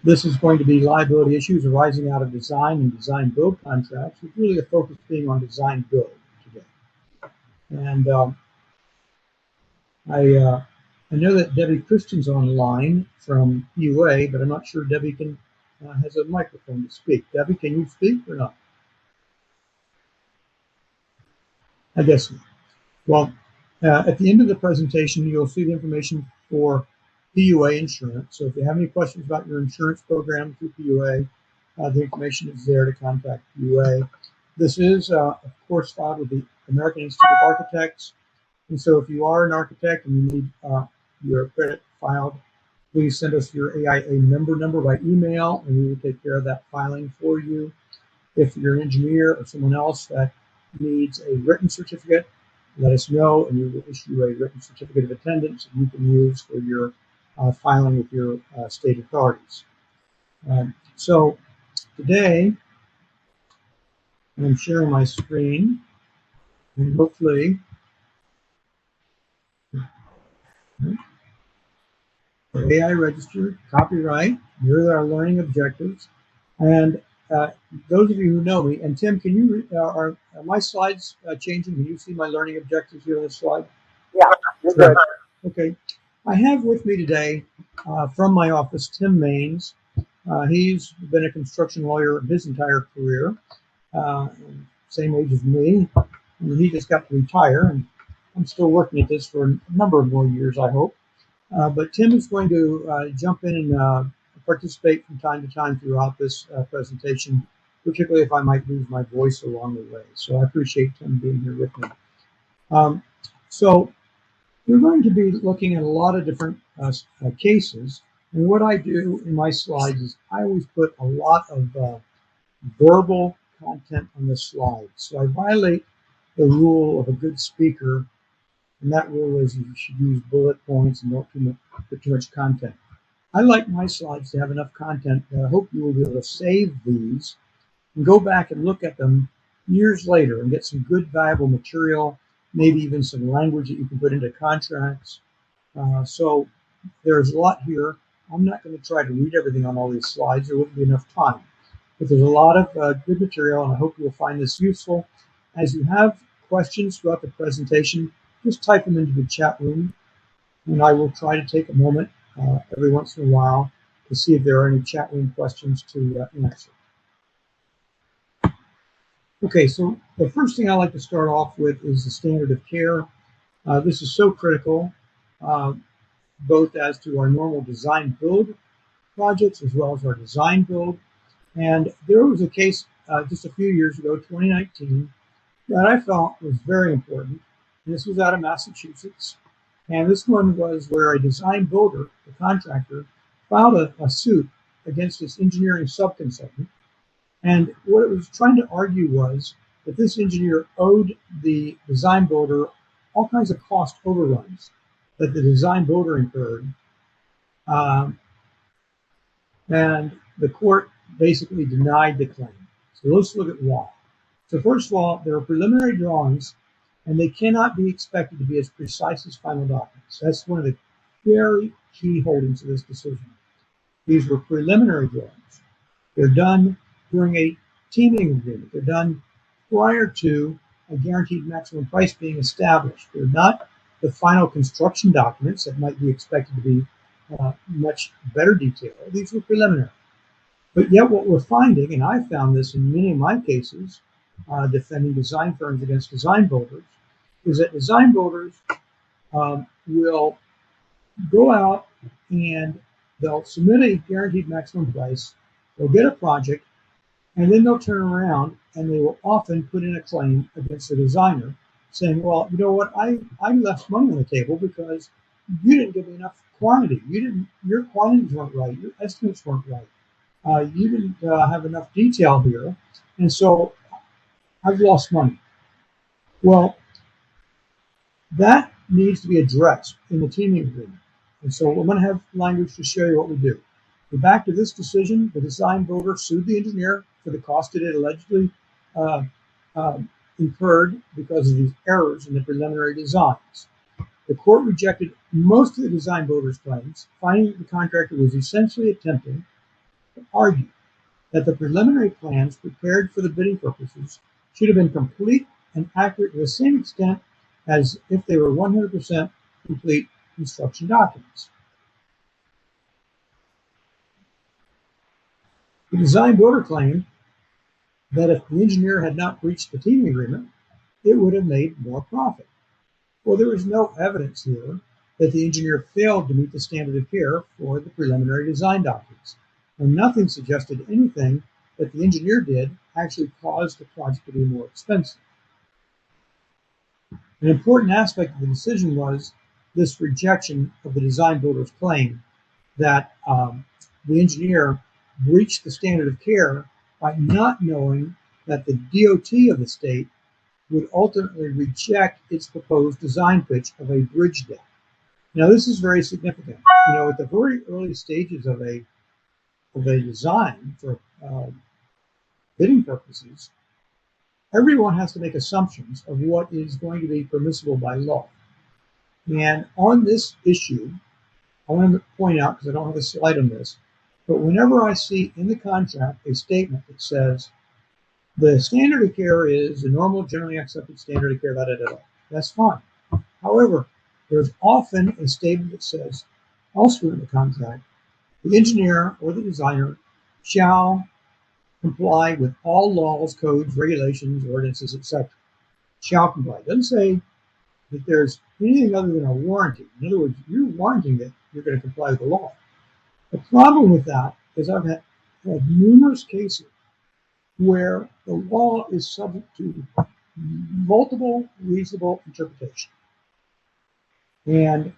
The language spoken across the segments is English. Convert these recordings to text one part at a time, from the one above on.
This is going to be liability issues arising out of design and design build contracts, with really a focus being on design build today. And I know that Debbie Christian's online from UA, but I'm not sure Debbie has a microphone to speak. Debbie, can you speak or not? I guess not. Well, at the end of the presentation, you'll see the information for PUA insurance. So if you have any questions about your insurance program through PUA, the information is there to contact PUA. This is, of course, filed with the American Institute of Architects. And so if you are an architect and you need your credit filed, please send us your AIA member number by email, and we will take care of that filing for you. If you're an engineer or someone else that needs a written certificate, let us know, and we will issue a written certificate of attendance that you can use for your filing with your state authorities. So today, I'm sharing my screen, and hopefully, AI registered, copyright, here are our learning objectives. And those of you who know me, and Tim, can you, are my slides changing? Can you see my learning objectives here on this slide? Yeah, you're good. Okay. I have with me today from my office, Tim Maines. He's been a construction lawyer his entire career, same age as me. And he just got to retire, and I'm still working at this for a number of more years, I hope. But Tim is going to jump in and participate from time to time throughout this presentation, particularly if I might lose my voice along the way. So I appreciate Tim being here with me. So we're going to be looking at a lot of different cases. And what I do in my slides is I always put a lot of verbal content on the slide. So I violate the rule of a good speaker, and that rule is you should use bullet points and don't put too much content. I like my slides to have enough content that I hope you will be able to save these and go back and look at them years later and get some good, valuable material, maybe even some language that you can put into contracts. So there's a lot here. I'm not going to try to read everything on all these slides. There wouldn't be enough time. But there's a lot of good material, and I hope you'll find this useful. As you have questions throughout the presentation, just type them into the chat room, and I will try to take a moment every once in a while to see if there are any chat room questions to answer. Okay, so the first thing I like to start off with is the standard of care. This is so critical, both as to our normal design build projects as well as our design build. And there was a case just a few years ago, 2019, that I felt was very important. And this was out of Massachusetts. And this one was where a design builder, the contractor, filed a suit against this engineering subconsultant. And what it was trying to argue was that this engineer owed the design builder all kinds of cost overruns that the design builder incurred. And the court basically denied the claim. So let's look at why. So first of all, there are preliminary drawings, and they cannot be expected to be as precise as final documents. That's one of the very key holdings of this decision. These were preliminary drawings. They're done during a teaming agreement. They're done prior to a guaranteed maximum price being established. They're not the final construction documents that might be expected to be much better detail. These were preliminary. But yet what we're finding, and I found this in many of my cases, defending design firms against design builders, is that design builders will go out and they'll submit a guaranteed maximum price, they'll get a project, and then they'll turn around and they will often put in a claim against the designer saying, well, you know what, I left money on the table because you didn't give me enough quantity. Your quantities weren't right. Your estimates weren't right. You didn't have enough detail here. And so I've lost money. Well, that needs to be addressed in the teaming agreement. And so I'm going to have language to show you what we do. We're back to this decision. The design builder sued the engineer for the cost it had allegedly incurred because of these errors in the preliminary designs. The court rejected most of the design builder's claims, finding that the contractor was essentially attempting argued that the preliminary plans prepared for the bidding purposes should have been complete and accurate to the same extent as if they were 100% complete construction documents. The design builder claimed that if the engineer had not reached the teaming agreement, it would have made more profit. Well, there is no evidence here that the engineer failed to meet the standard of care for the preliminary design documents, and nothing suggested anything that the engineer did actually caused the project to be more expensive. An important aspect of the decision was this rejection of the design builder's claim that the engineer breached the standard of care by not knowing that the DOT of the state would ultimately reject its proposed design pitch of a bridge deck. Now, this is very significant. At the very early stages of a design for bidding purposes, everyone has to make assumptions of what is going to be permissible by law. And on this issue, I want to point out, because I don't have a slide on this, but whenever I see in the contract a statement that says, the standard of care is the normal, generally accepted standard of care, that's fine. However, there's often a statement that says, elsewhere in the contract, the engineer or the designer shall comply with all laws, codes, regulations, ordinances, etc. Shall comply. It doesn't say that there's anything other than a warranty. In other words, you're warranting that you're going to comply with the law. The problem with that is I've had numerous cases where the law is subject to multiple reasonable interpretations. And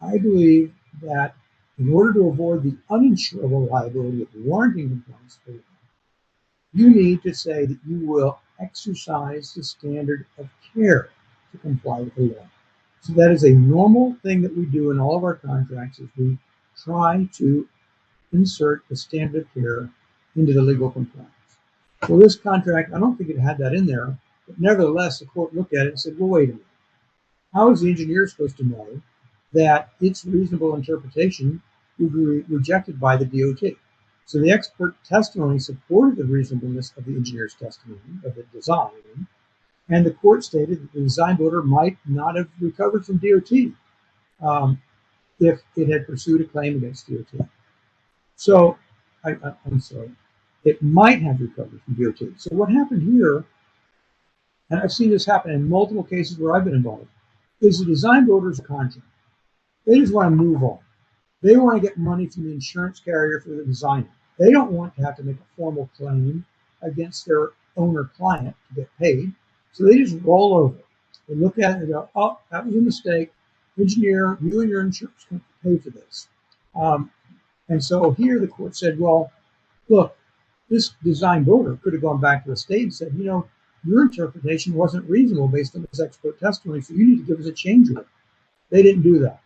I believe that in order to avoid the uninsurable liability of warranting compliance for law, you need to say that you will exercise the standard of care to comply with the law. So that is a normal thing that we do in all of our contracts, is we try to insert the standard of care into the legal compliance. Well, this contract, I don't think it had that in there, but nevertheless, the court looked at it and said, well, wait a minute. How is the engineer supposed to know that its reasonable interpretation would be rejected by the DOT? So the expert testimony supported the reasonableness of the engineer's testimony, of the design, and the court stated that the design builder might not have recovered from DOT if it had pursued a claim against DOT. So, I'm sorry, it might have recovered from DOT. So what happened here, and I've seen this happen in multiple cases where I've been involved, is the design builder's contract. They just want to move on. They want to get money from the insurance carrier for the designer. They don't want to have to make a formal claim against their owner client to get paid. So they just roll over. They look at it and go, oh, that was a mistake. Engineer, you and your insurance company pay for this. And so here the court said, well, look, this design builder could have gone back to the state and said, your interpretation wasn't reasonable based on this expert testimony, so you need to give us a change order. They didn't do that.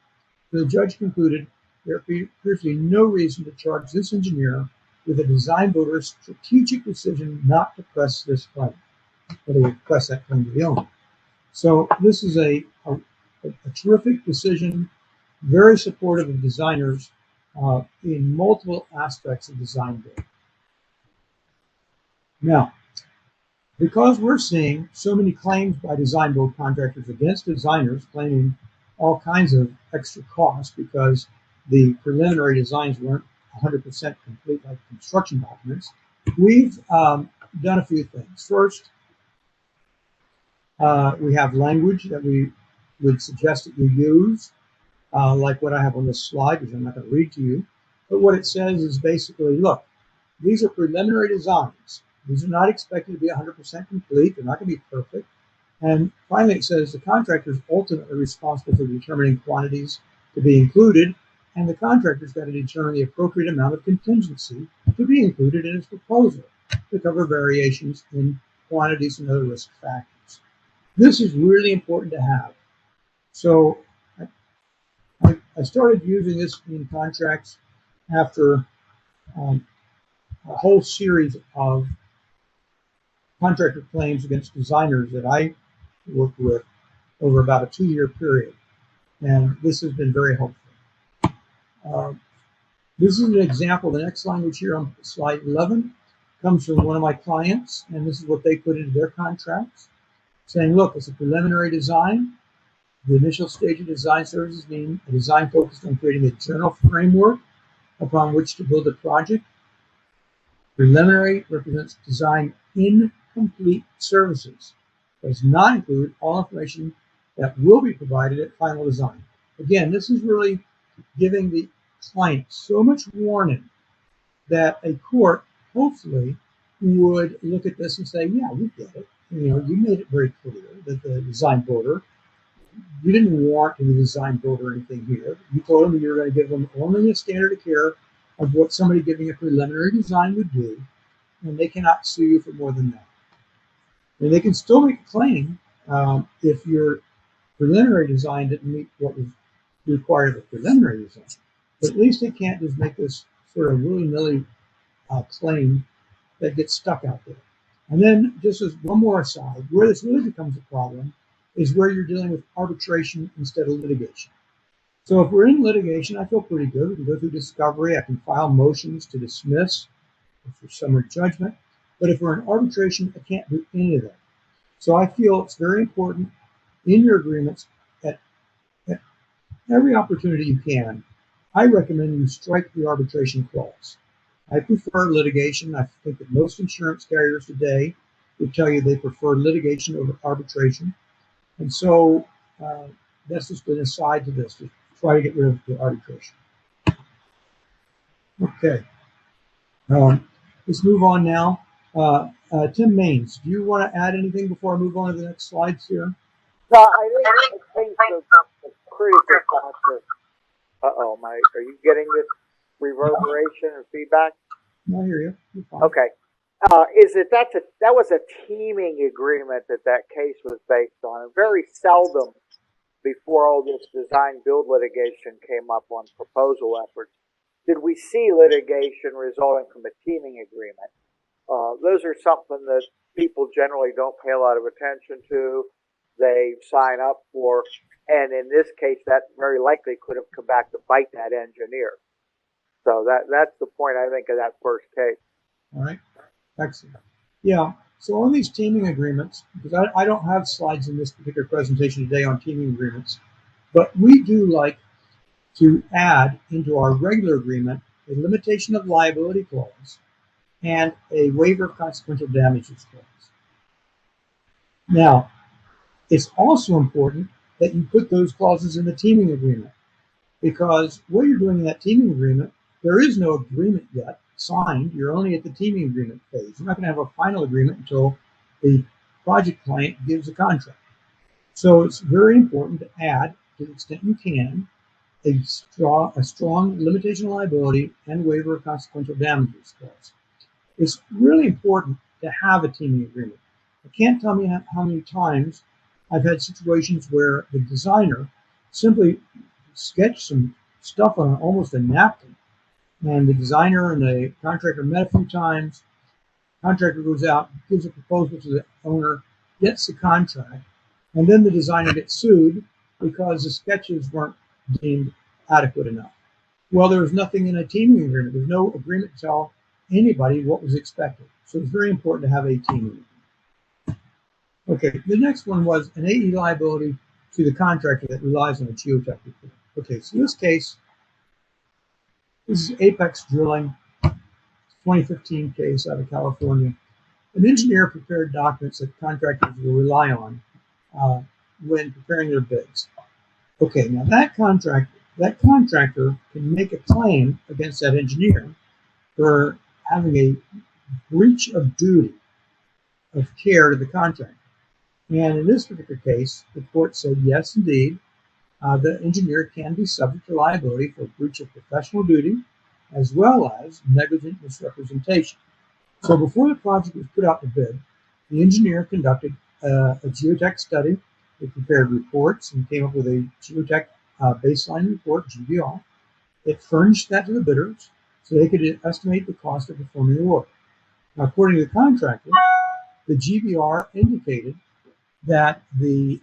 So the judge concluded there appears to be no reason to charge this engineer with a design builder's strategic decision not to press this claim, or to press that claim to the owner. So this is a terrific decision, very supportive of designers in multiple aspects of design building. Now, because we're seeing so many claims by design build contractors against designers claiming all kinds of extra costs because the preliminary designs weren't 100% complete like construction documents, we've done a few things. First, we have language that we would suggest that you use, like what I have on this slide, which I'm not going to read to you. But what it says is basically, look, these are preliminary designs. These are not expected to be 100% complete. They're not going to be perfect. And finally, it says the contractor is ultimately responsible for determining quantities to be included, and the contractor's got to determine the appropriate amount of contingency to be included in its proposal to cover variations in quantities and other risk factors. This is really important to have. So I started using this in contracts after a whole series of contractor claims against designers that I worked with over about a 2-year period. And this has been very helpful. This is an example. The next language here on slide 11 comes from one of my clients, and this is what they put into their contracts, saying, look, it's a preliminary design. The initial stage of design services mean a design focused on creating a general framework upon which to build a project. Preliminary represents design incomplete services. Does not include all information that will be provided at final design. Again, this is really giving the client so much warning that a court hopefully would look at this and say, yeah, we get it. You made it very clear that the design builder, you didn't warrant the design builder anything here. You told them you were going to give them only a standard of care of what somebody giving a preliminary design would do, and they cannot sue you for more than that. And they can still make a claim if your preliminary design didn't meet what was required of a preliminary design. But at least they can't just make this sort of willy-nilly claim that gets stuck out there. And then, just as one more aside, where this really becomes a problem is where you're dealing with arbitration instead of litigation. So if we're in litigation, I feel pretty good. We can go through discovery. I can file motions to dismiss for summary judgment. But if we're in arbitration, I can't do any of that. So I feel it's very important in your agreements at every opportunity you can, I recommend you strike the arbitration clause. I prefer litigation. I think that most insurance carriers today would tell you they prefer litigation over arbitration. And so that's just an aside to this, to try to get rid of the arbitration. Okay. Let's move on now. Tim Maines, do you want to add anything before I move on to the next slides here? No, I think the critical factor. Are you getting this reverberation or feedback? No, I hear you. You're fine. Okay. Is that was a teaming agreement that case was based on, and very seldom before all this design build litigation came up on proposal efforts did we see litigation resulting from a teaming agreement. Those are something that people generally don't pay a lot of attention to. They sign up for, and in this case, that very likely could have come back to bite that engineer. So that's the point, I think, of that first case. All right. Excellent. Yeah. So on these teaming agreements, because I don't have slides in this particular presentation today on teaming agreements, but we do like to add into our regular agreement a limitation of liability clause and a waiver of consequential damages clause. Now, it's also important that you put those clauses in the teaming agreement, because what you're doing in that teaming agreement, there is no agreement yet signed. You're only at the teaming agreement phase. You're not going to have a final agreement until the project client gives a contract. So it's very important to add, to the extent you can, a strong limitation of liability and waiver of consequential damages clause. It's really important to have a teaming agreement. I can't tell you how many times I've had situations where the designer simply sketched some stuff on almost a napkin, and the designer and the contractor met a few times. Contractor goes out, gives a proposal to the owner, gets the contract, and then the designer gets sued because the sketches weren't deemed adequate enough. Well, there was nothing in a teaming agreement. There's no agreement to tell anybody what was expected. So it's very important to have a teaming agreement. Okay, the next one was an AE liability to the contractor that relies on a geotech report. Okay, so in this case, this is Apex Drilling, 2015 case out of California. An engineer prepared documents that contractors will rely on when preparing their bids. Okay, now that contractor can make a claim against that engineer for having a breach of duty of care to the contractor. And in this particular case, the court said, yes, indeed, the engineer can be subject to liability for breach of professional duty as well as negligent misrepresentation. So before the project was put out to bid, the engineer conducted a geotech study. They prepared reports and came up with a geotech baseline report, GBR. It furnished that to the bidders so they could estimate the cost of performing the work. Now, according to the contractor, the GBR indicated that the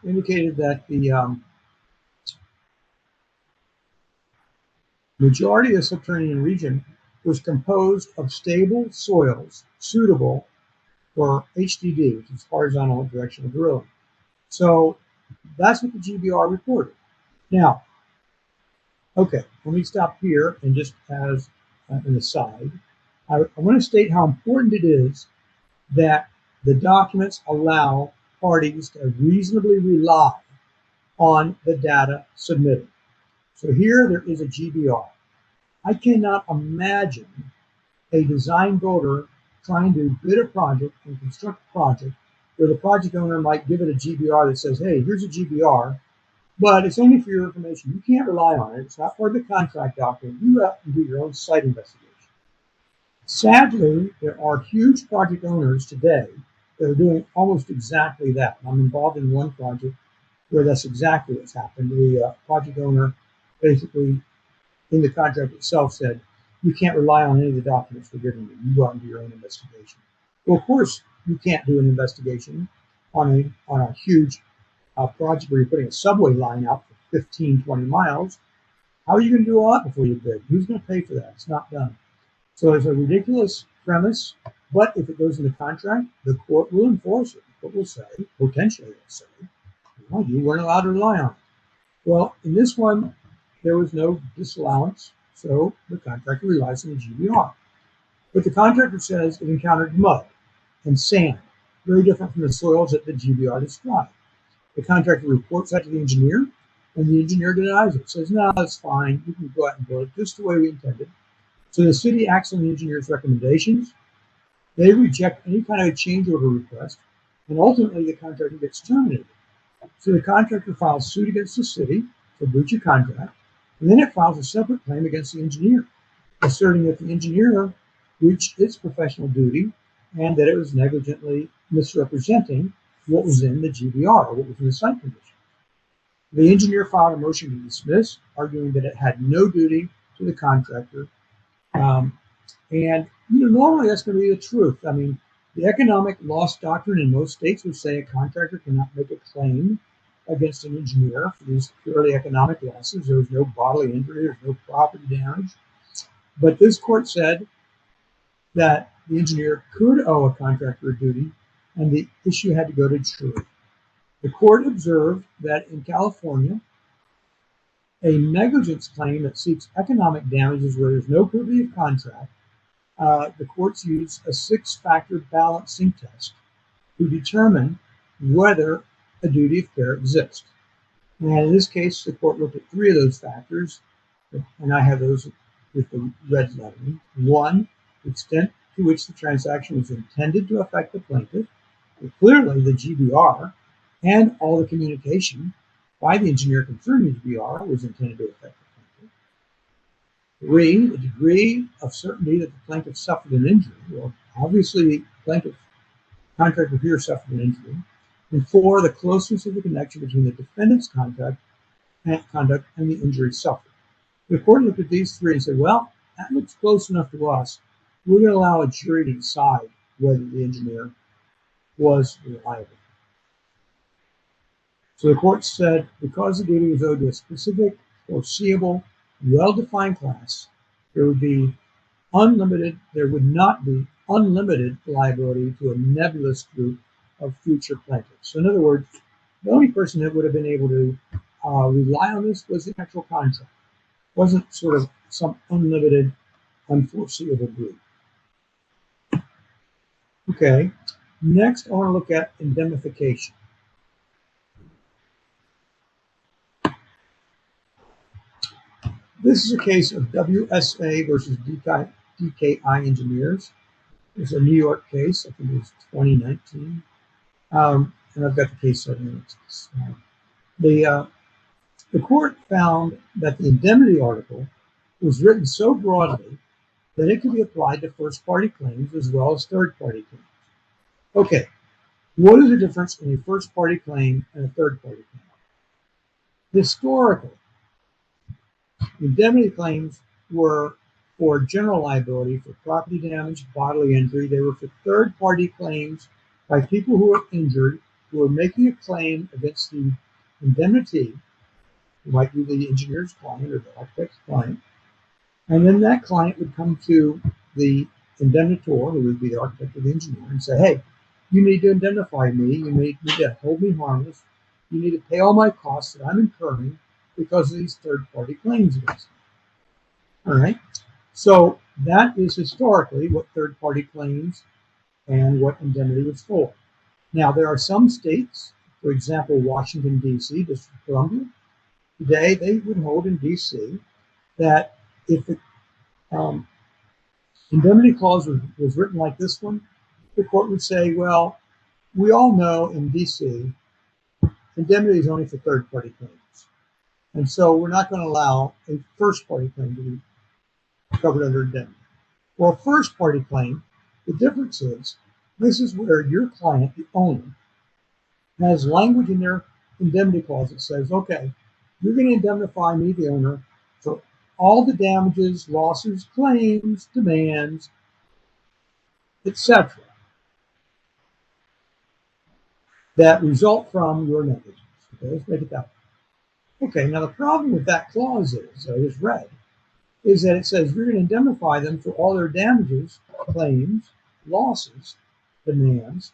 indicated that the majority of the subterranean region was composed of stable soils suitable for HDD, which is horizontal directional drilling. So that's what the GBR reported. Now, okay, let me stop here and just as an aside, I want to state how important it is that the documents allow parties to reasonably rely on the data submitted. So here there is a GBR. I cannot imagine a design builder trying to bid a project and construct a project where the project owner might give it a GBR that says, hey, here's a GBR, but it's only for your information. You can't rely on it. It's not part of the contract document. You have to do your own site investigation. Sadly, there are huge project owners today that are doing almost exactly that. I'm involved in one project where that's exactly what's happened. The project owner basically in the contract itself said, you can't rely on any of the documents we're giving you. You go out and do your own investigation. Well, of course, you can't do an investigation on a huge project where you're putting a subway line out for 15, 20 miles. How are you going to do all that before you bid? Who's going to pay for that? It's not done. So it's a ridiculous premise, but if it goes in the contract, the court will enforce it. The court will say, potentially will say, well, you weren't allowed to rely on it. Well, in this one, there was no disallowance, so the contractor relies on the GBR. But the contractor says it encountered mud and sand, very different from the soils that the GBR described. The contractor reports that to the engineer, and the engineer denies it, says, no, that's fine, you can go out and build it just the way we intended. So the city acts on the engineer's recommendations. They reject any kind of a change order request, and ultimately the contractor gets terminated. So the contractor files suit against the city for breach of contract, and then it files a separate claim against the engineer, asserting that the engineer breached its professional duty and that it was negligently misrepresenting what was in the GBR, or what was in the site condition. The engineer filed a motion to dismiss, arguing that it had no duty to the contractor. And normally that's going to be the truth. I mean, the economic loss doctrine in most states would say a contractor cannot make a claim against an engineer for these purely economic losses. There was no bodily injury, there's no property damage. But this court said that the engineer could owe a contractor a duty, and the issue had to go to jury. The court observed that in California, a negligence claim that seeks economic damages where there's no privity of contract, the courts use a 6-factor balancing test to determine whether a duty of care exists. And in this case, the court looked at 3 of those factors, and I have those with the red lettering. 1, the extent to which the transaction was intended to affect the plaintiff. And clearly, the GBR and all the communication by the engineer concerning the GBR was intended to affect the plaintiff. 3, the degree of certainty that the plaintiff suffered an injury. Well, obviously, the contractor here suffered an injury. And 4, the closeness of the connection between the defendant's conduct and the injury suffered. The court looked at these 3 and said, well, that looks close enough to us. We're going to allow a jury to decide whether the engineer was liable. So the court said, because the duty was owed to a specific, foreseeable, well-defined class, there would not be unlimited liability to a nebulous group of future plaintiffs. So in other words, the only person that would have been able to rely on this was the actual contract. It wasn't sort of some unlimited, unforeseeable group. Okay, next I want to look at indemnification. This is a case of WSA versus DKI Engineers. It's a New York case. I think it was 2019. And I've got the case study. The court found that the indemnity article was written so broadly that it could be applied to first-party claims as well as third-party claims. Okay, what is the difference in a first-party claim and a third-party claim? Historically, indemnity claims were for general liability for property damage, bodily injury. They were for third-party claims by people who were injured who are making a claim against the indemnity, who might be the engineer's client or the architect's client, and then that client would come to the indemnitor, who would be the architect or the engineer, and say, hey, you need to indemnify me, you need to hold me harmless, you need to pay all my costs that I'm incurring because of these third-party claims against me. All right? So that is historically what third-party claims and what indemnity was for. Now, there are some states, for example, Washington, D.C., District of Columbia, today they would hold in D.C. that if the indemnity clause was written like this one, the court would say, well, we all know in D.C. indemnity is only for third-party claims. And so we're not going to allow a first-party claim to be covered under indemnity. Well, a first-party claim, the difference is this is where your client, the owner, has language in their indemnity clause that says, okay, you're going to indemnify me, the owner, for all the damages, losses, claims, demands, etc., that result from your negligence. Okay, let's make it that way. Okay, now the problem with that clause is, I just read, is that it says you're going to indemnify them for all their damages, claims, losses, demands.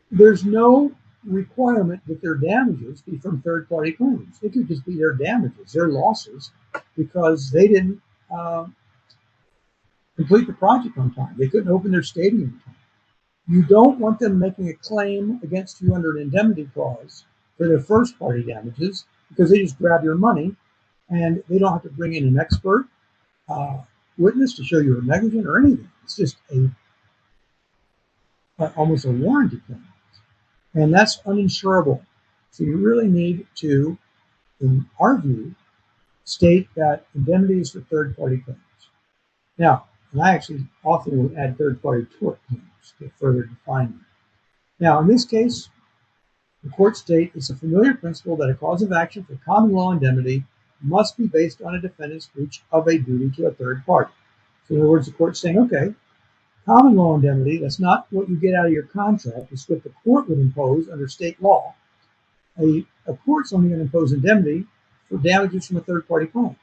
There's no requirement that their damages be from third-party claims. It could just be their damages, their losses, because they didn't complete the project on time. They couldn't open their stadium on time. You don't want them making a claim against you under an indemnity clause for their first-party damages because they just grab your money and they don't have to bring in an expert witness to show you were negligent or anything. It's just almost a warranty claim. And that's uninsurable. So you really need to, in our view, state that indemnity is for third-party claims. Now, and I actually often will add third-party tort claims to further define them. Now, in this case, the court state it's a familiar principle that a cause of action for common law indemnity must be based on a defendant's breach of a duty to a third party. So in other words, the court's saying, okay, common law indemnity, that's not what you get out of your contract. It's what the court would impose under state law. A court's only going to impose indemnity for damages from a third-party claim.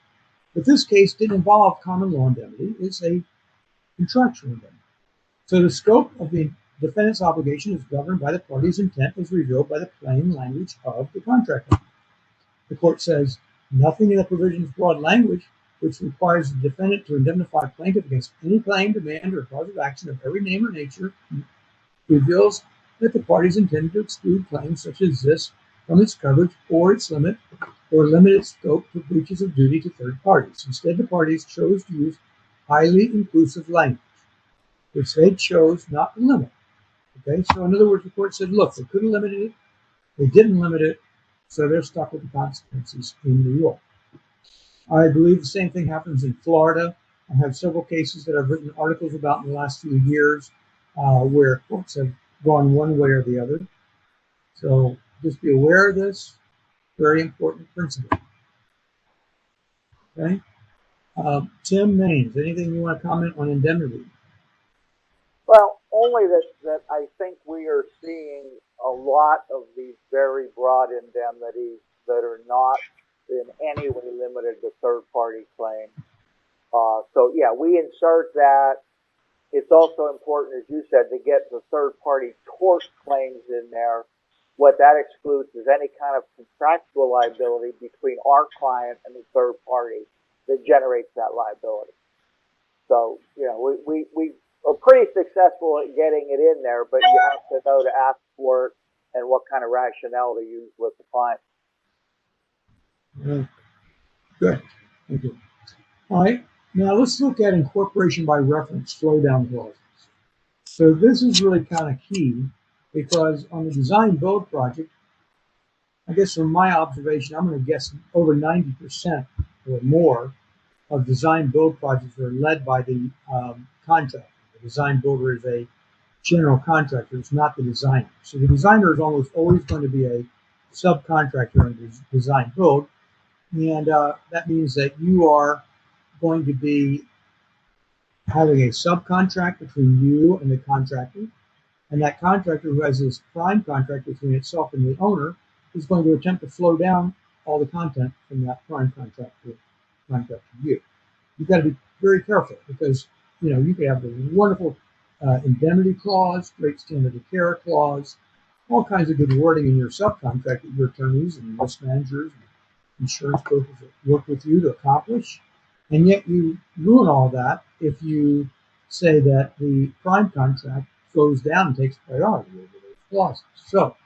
But this case didn't involve common law indemnity. It's a contractual indemnity. So the scope of the defendant's obligation is governed by the party's intent as revealed by the plain language of the contract. The court says nothing in the provision's broad language, which requires the defendant to indemnify a plaintiff against any claim, demand, or cause of action of every name or nature, reveals that the parties intended to exclude claims such as this from its coverage or its limit, or limit its scope to breaches of duty to third parties. Instead, the parties chose to use highly inclusive language, which they chose not to limit. Okay, so in other words, the court said, look, they could have limited it, they didn't limit it, so they're stuck with the consequences in New York. I believe the same thing happens in Florida. I have several cases that I've written articles about in the last few years where courts have gone one way or the other. So just be aware of this. Very important principle. Okay. Tim Maines, anything you want to comment on indemnity? Well, only that I think we are seeing a lot of these very broad indemnities that are not in any way limited to third-party claims. So yeah, we insert that. It's also important, as you said, to get the third-party tort claims in there. What that excludes is any kind of contractual liability between our client and the third party that generates that liability. So, you know, we are pretty successful at getting it in there, but you have to know to ask for it and what kind of rationale to use with the client. Good. Thank you. All right. Now let's look at incorporation by reference flow down clauses. So this is really kind of key because on the design build project, I guess from my observation, I'm going to guess over 90% or more of design build projects are led by the contractor. The design builder is a general contractor. It's not the designer. So the designer is almost always going to be a subcontractor in design build. And that means that you are going to be having a subcontract between you and the contractor. And that contractor who has this prime contract between itself and the owner is going to attempt to flow down all the content from that prime contract to you. You've got to be very careful because you can have the wonderful indemnity clause, great standard of care clause, all kinds of good wording in your subcontract that your attorneys and risk managers and insurance brokers work with you to accomplish. And yet you ruin all that if you say that the prime contract flows down and takes priority over those clauses. So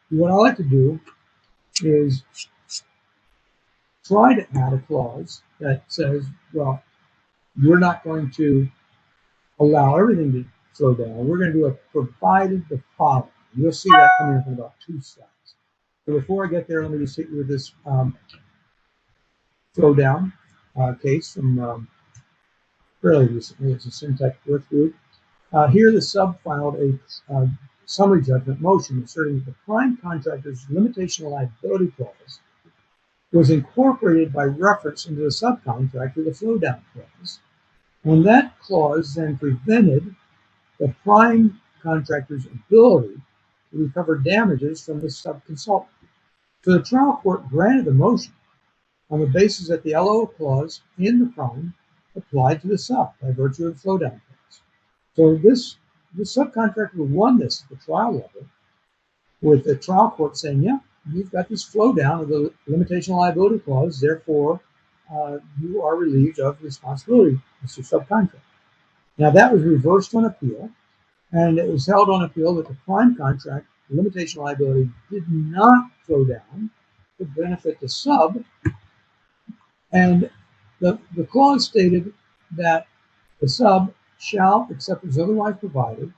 what I like to do is try to add a clause that says, well, we're not going to allow everything to flow down. We're going to do a provided the following. You'll see that coming up in about 2 slides. So before I get there, let me just hit you with this flow down case from fairly recently. It's a Syntec Worth Group. Here, the sub filed a summary judgment motion asserting that the prime contractor's limitation of liability clause was incorporated by reference into the subcontractor, the flow down clause. And that clause then prevented the prime contractor's ability to recover damages from the subconsultant. So the trial court granted the motion on the basis that the LO clause in the prime applied to the sub by virtue of the flow down clause. So the subcontractor won this at the trial level, with the trial court saying, yeah, you've got this flow down of the limitation of liability clause, therefore you are relieved of responsibility as your subcontractor. Now that was reversed on appeal, and it was held on appeal that the prime contract limitation of liability did not flow down to benefit the sub, and the clause stated that the sub shall, except as otherwise provided,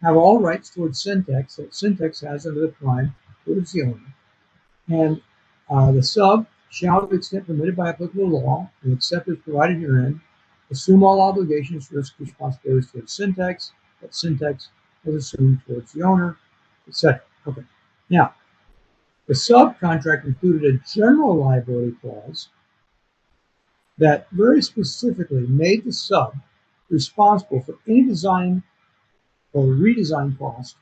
have all rights towards Syntax that Syntax has under the prime towards the owner. And the sub shall, to the extent permitted by applicable law, and except as provided herein, assume all obligations, risks, responsibilities towards Syntax that Syntax has assumed towards the owner, etc. Okay. Now, the subcontract included a general liability clause that very specifically made the sub responsible for any design or redesign cost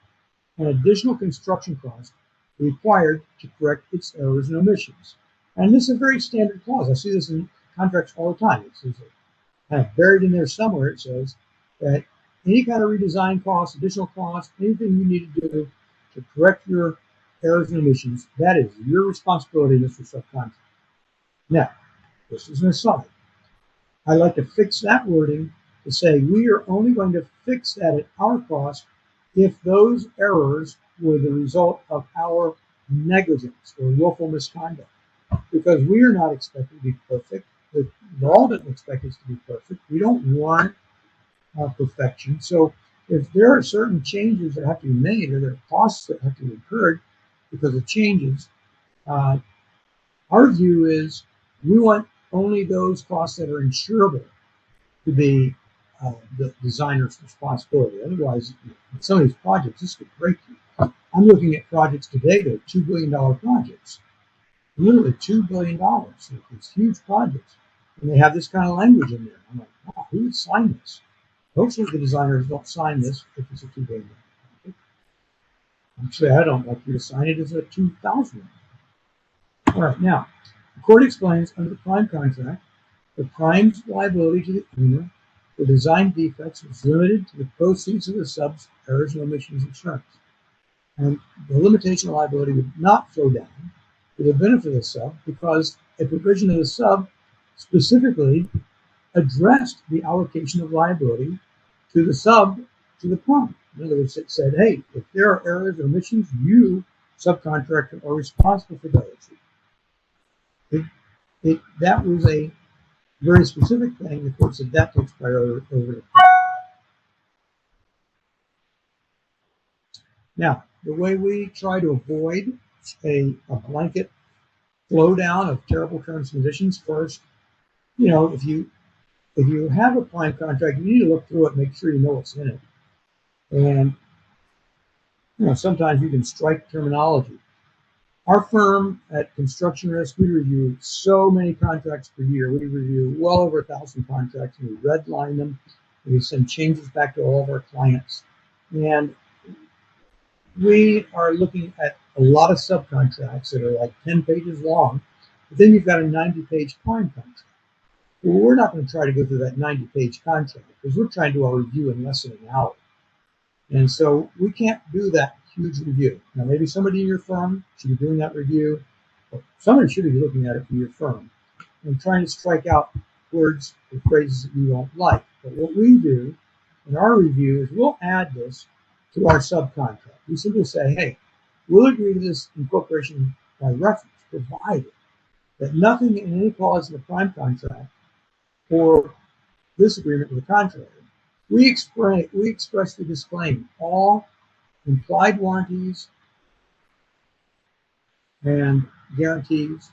and additional construction cost required to correct its errors and omissions. And this is a very standard clause. I see this in contracts all the time. It's kind of buried in there somewhere. It says that any kind of redesign cost, additional cost, anything you need to do to correct your errors and omissions, that is your responsibility, Mr. Subcontractor. Now, this is an aside. I like to fix that wording to say we are only going to fix that at our cost if those errors were the result of our negligence or willful misconduct. Because we are not expected to be perfect. The law doesn't expect us to be perfect. We don't want perfection. So if there are certain changes that have to be made or there are costs that have to be incurred because of changes, our view is we want only those costs that are insurable to be the designer's responsibility. Otherwise, some of these projects, this could break you. I'm looking at projects today that are $2 billion projects. Literally $2 billion. It's huge projects. And they have this kind of language in there. I'm like, wow, who would sign this? Hopefully the designers don't sign this if it's a $2 billion project. I'm saying I don't like you to sign it as a $2,000. All right, now, the court explains under the prime contract, the prime's liability to the owner for design defects was limited to the proceeds of the sub's errors and omissions insurance. And the limitation of liability would not flow down to the benefit of the sub because a provision of the sub specifically addressed the allocation of liability to the sub to the prime. In other words, it said, hey, if there are errors or omissions, you, subcontractor, are responsible for those. That was a very specific thing. The court said that takes priority over the prime. Now, the way we try to avoid a blanket flow down of terrible terms and conditions, first, if you have a prime contract, you need to look through it, make sure you know what's in it. And sometimes you can strike terminology. Our firm at Construction Risk, we review so many contracts per year. We review well over 1,000 contracts, and we redline them. We send changes back to all of our clients. And we are looking at a lot of subcontracts that are like 10 pages long, but then you've got a 90-page prime contract. Well, we're not going to try to go through that 90-page contract because we're trying to do our review in less than an hour. And so we can't do that huge review. Now, maybe somebody in your firm should be doing that review, or somebody should be looking at it for your firm and trying to strike out words or phrases that you don't like. But what we do in our review is we'll add this to our subcontract. We simply say, hey, we'll agree to this incorporation by reference, provided that nothing in any clause in the prime contract or this agreement with the contractor, we expressly disclaim all implied warranties and guarantees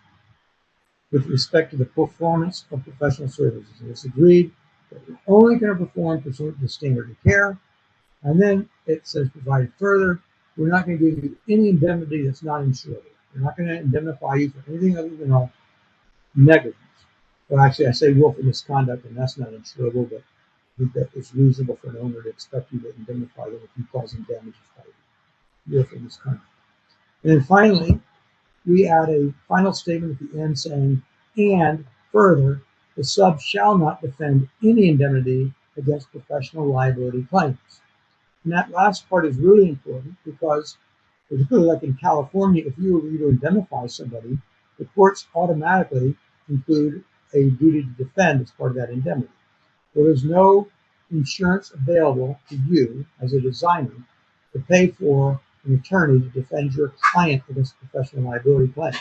with respect to the performance of professional services. And it's agreed that we're only going to perform pursuant to standard of care. And then it says, provided further, we're not going to give you any indemnity that's not insurable. We're not going to indemnify you for anything other than our negligence. Well, actually, I say willful misconduct, and that's not insurable, but I think that it's reasonable for an owner to expect you to indemnify them if you cause them damages by willful misconduct. And then finally, we add a final statement at the end saying, and further, the sub shall not defend any indemnity against professional liability claims. And that last part is really important because, particularly like in California, if you agree to indemnify somebody, the courts automatically include a duty to defend as part of that indemnity. Well, there's no insurance available to you as a designer to pay for an attorney to defend your client against a professional liability claim.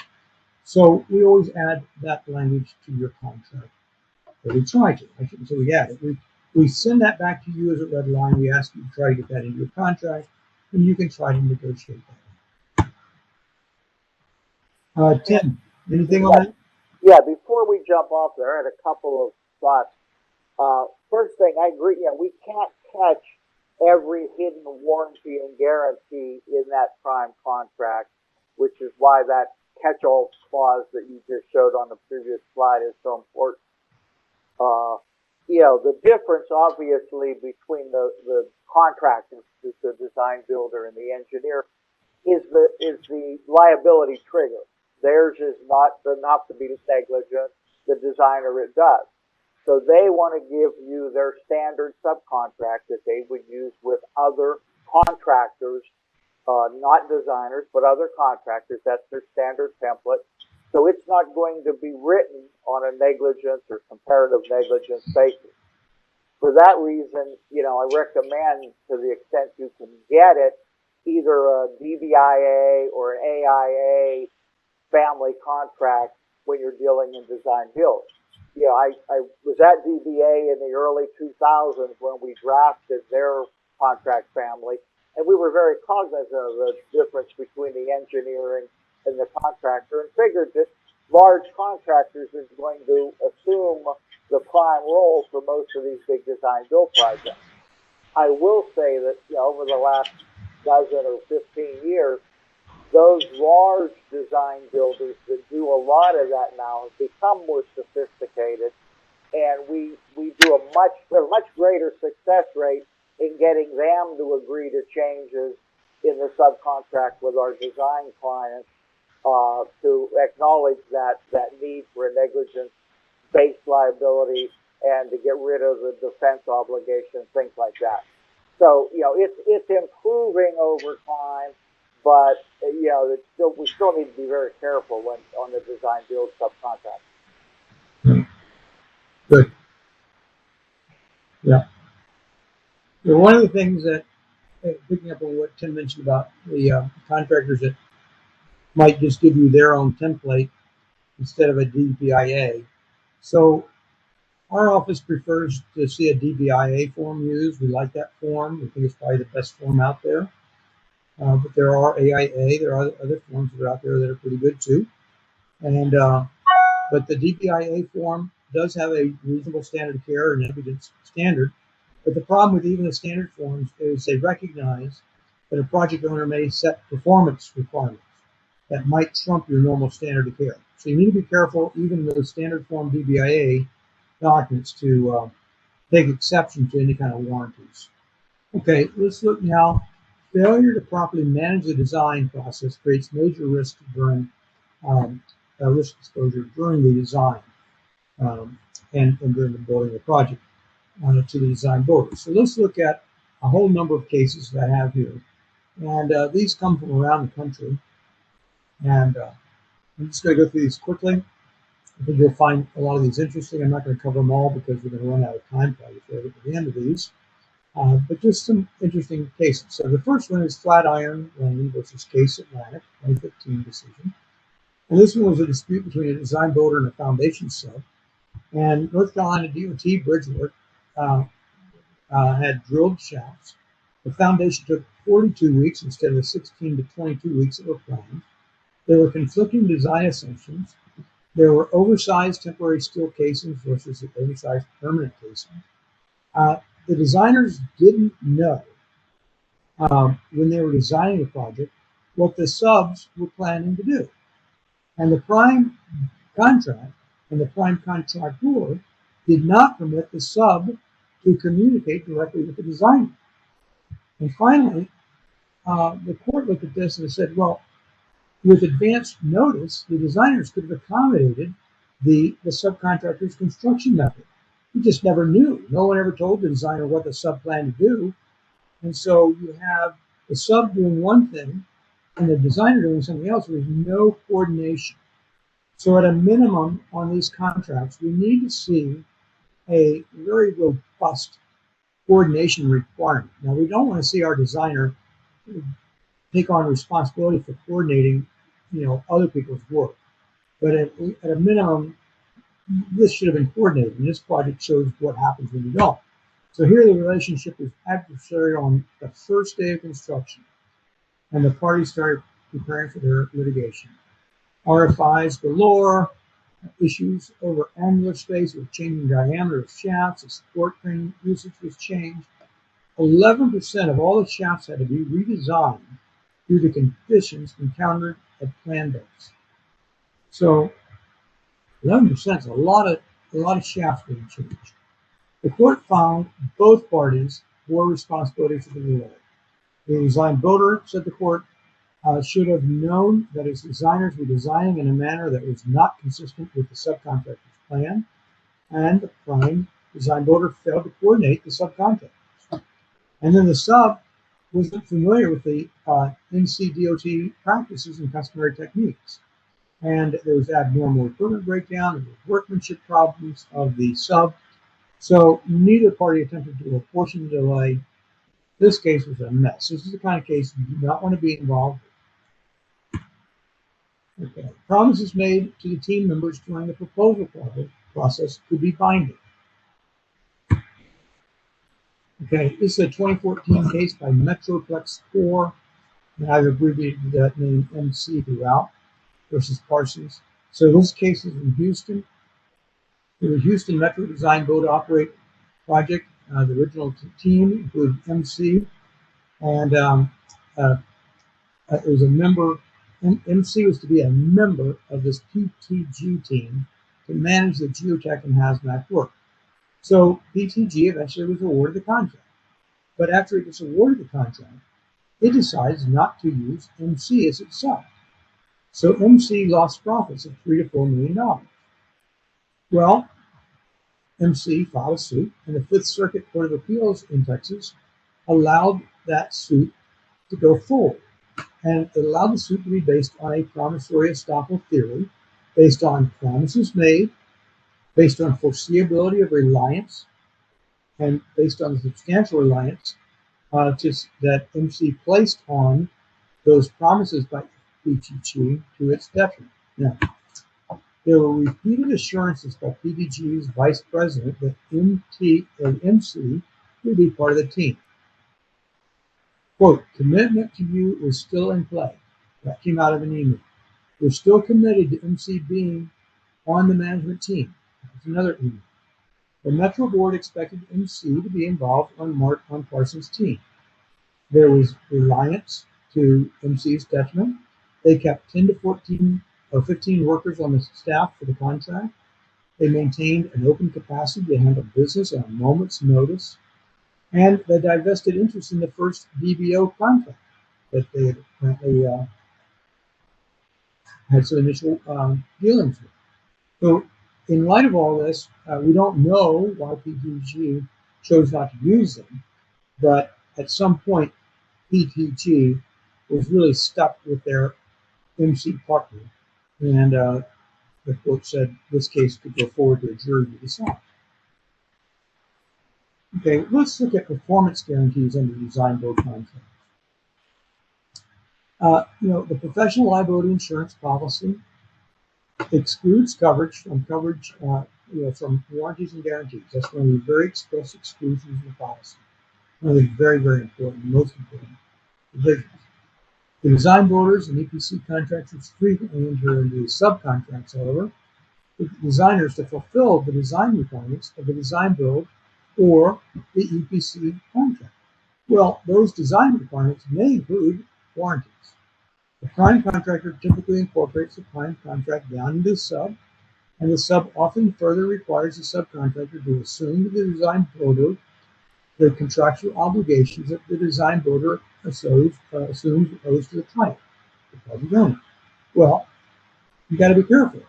So we always add that language to your contract. Or we try to. I shouldn't say we add it. We send that back to you as a red line. We ask you to try to get that into your contract, and you can try to negotiate that. Tim, anything on that? Yeah, before we jump off there, I had a couple of thoughts. First thing, I agree. Yeah, we can't catch every hidden warranty and guarantee in that prime contract, which is why that catch-all clause that you just showed on the previous slide is so important. The difference obviously between the contractor, the design builder, and the engineer is the liability trigger. Theirs is not to be negligent. The designer, it does. So they want to give you their standard subcontract that they would use with other contractors, not designers, but other contractors. That's their standard template. So it's not going to be written on a negligence or comparative negligence basis. For that reason, I recommend, to the extent you can get it, either a DBIA or an AIA family contract when you're dealing in design build. I was at DBA in the early 2000s when we drafted their contract family, and we were very cognizant of the difference between the engineering and the contractor, and figured that large contractors are going to assume the prime role for most of these big design build projects. I will say that over the last dozen or 15 years, those large design builders that do a lot of that now have become more sophisticated, and we do a much greater success rate in getting them to agree to changes in the subcontract with our design clients to acknowledge that need for a negligence-based liability and to get rid of the defense obligation, things like that. So it's improving over time. But we still need to be very careful when on the design build subcontract. Good. Yeah. So one of the things that, picking up on what Tim mentioned about the contractors that might just give you their own template instead of a DBIA. So our office prefers to see a DBIA form used. We like that form. We think it's probably the best form out there. But there are AIA, there are other forms that are out there that are pretty good too. And but the DPIA form does have a reasonable standard of care and evidence standard. But the problem with even the standard forms is they recognize that a project owner may set performance requirements that might trump your normal standard of care. So you need to be careful, even with the standard form DBIA documents, to take exception to any kind of warranties. Okay, let's look now failure to properly manage the design process creates major risk during risk exposure during the design and during the building of the project to the design builder. So let's look at a whole number of cases that I have here. And these come from around the country. And I'm just going to go through these quickly. I think you'll find a lot of these interesting. I'm not going to cover them all because we're going to run out of time probably before we get to the end of these. But just some interesting cases. So the first one is Flatiron versus Case Atlantic, 2015 decision. And this one was a dispute between a design builder and a foundation sub. And North Carolina DOT bridge work had drilled shafts. The foundation took 42 weeks instead of the 16 to 22 weeks that were planned. There were conflicting design assumptions. There were oversized temporary steel casings versus the oversized permanent casing. The designers didn't know when they were designing the project what the subs were planning to do. And the prime contract and the prime contractor did not permit the sub to communicate directly with the designer. And finally, the court looked at this and said, well, with advanced notice, the designers could have accommodated the subcontractor's construction method. You just never knew. No one ever told the designer what the sub planned to do. And so you have the sub doing one thing and the designer doing something else with no coordination. So at a minimum on these contracts, we need to see a very robust coordination requirement. Now, we don't want to see our designer take on responsibility for coordinating, other people's work. But at a minimum, this should have been coordinated, and this project shows what happens when you don't. So here the relationship is adversarial on the first day of construction, and the parties started preparing for their litigation. RFIs galore, issues over angular space with changing diameter of shafts, the support crane usage was changed. 11% of all the shafts had to be redesigned due to conditions encountered at plan dates. So 11% is a lot of shafts being changed. The court found both parties bore responsibility for the delay. The design builder, said the court, should have known that his designers were designing in a manner that was not consistent with the subcontractor's plan, and the prime design builder failed to coordinate the subcontractors. And then the sub wasn't familiar with the NCDOT practices and customary techniques. And there was abnormal equipment breakdown, there were workmanship problems of the sub. So neither party attempted to apportion the delay. This case was a mess. This is the kind of case you do not want to be involved in. Okay. Promises made to the team members during the proposal process could be binding. Okay, this is a 2014 case by Metroplex 4, and I've abbreviated that name MC throughout, versus Parsons. So this case is in Houston. The Houston Metro Design Build Operate project. The original team included MC, and it was a member. MC was to be a member of this PTG team to manage the geotech and hazmat work. So PTG eventually was awarded the contract. But after it was awarded the contract, it decides not to use MC as its sub. So MC lost profits of $3 to $4 million. Well, MC filed a suit, and the Fifth Circuit Court of Appeals in Texas allowed that suit to go forward. And it allowed the suit to be based on a promissory estoppel theory, based on promises made, based on foreseeability of reliance, and based on the substantial reliance that MC placed on those promises by PTG to its detriment. Now, there were repeated assurances by PTG's vice president that MC would be part of the team. Quote, commitment to you is still in play. That came out of an email. We're still committed to MC being on the management team. That's another email. The Metro Board expected MC to be involved on Parsons' team. There was reliance to MC's detriment. They kept 10 to 14 or 15 workers on the staff for the contract. They maintained an open capacity to handle business on a moment's notice. And they divested interest in the first DBO contract. that they had apparently had some initial dealings with. So, in light of all this, we don't know why PTG chose not to use them, but at some point, PTG was really stuck with their MC partner, and the court said this case could go forward to a jury to decide. Okay, let's look at performance guarantees under design build contracts. The professional liability insurance policy excludes coverage from from warranties and guarantees. That's one of the very express exclusions in the policy. One of the very, very important, most important provisions. The design builders and EPC contractors frequently enter into subcontracts, however, with designers to fulfill the design requirements of the design build or the EPC contract. Well, those design requirements may include warranties. The prime contractor typically incorporates the prime contract down into the sub, and the sub often further requires the subcontractor to assume to the design builder the contractual obligations that the design builder assumes opposed to the client, the project owner. Well, you got to be careful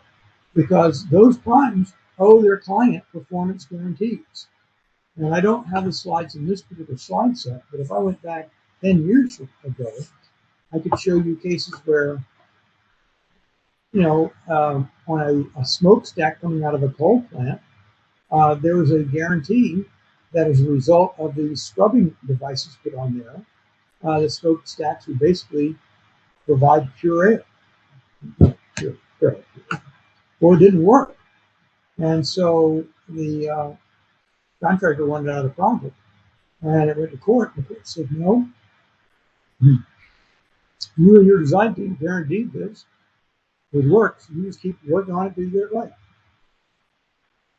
because those primes owe their client performance guarantees. And I don't have the slides in this particular slide set, but if I went back 10 years ago, I could show you cases where, on a smokestack coming out of a coal plant, there was a guarantee that as a result of the scrubbing devices put on there, the smokestacks would basically provide pure air. Well, it didn't work. And so the contractor wanted out of the project, and it went to court. The court said, no, you and your design team guaranteed this. It works. You just keep working on it till you get it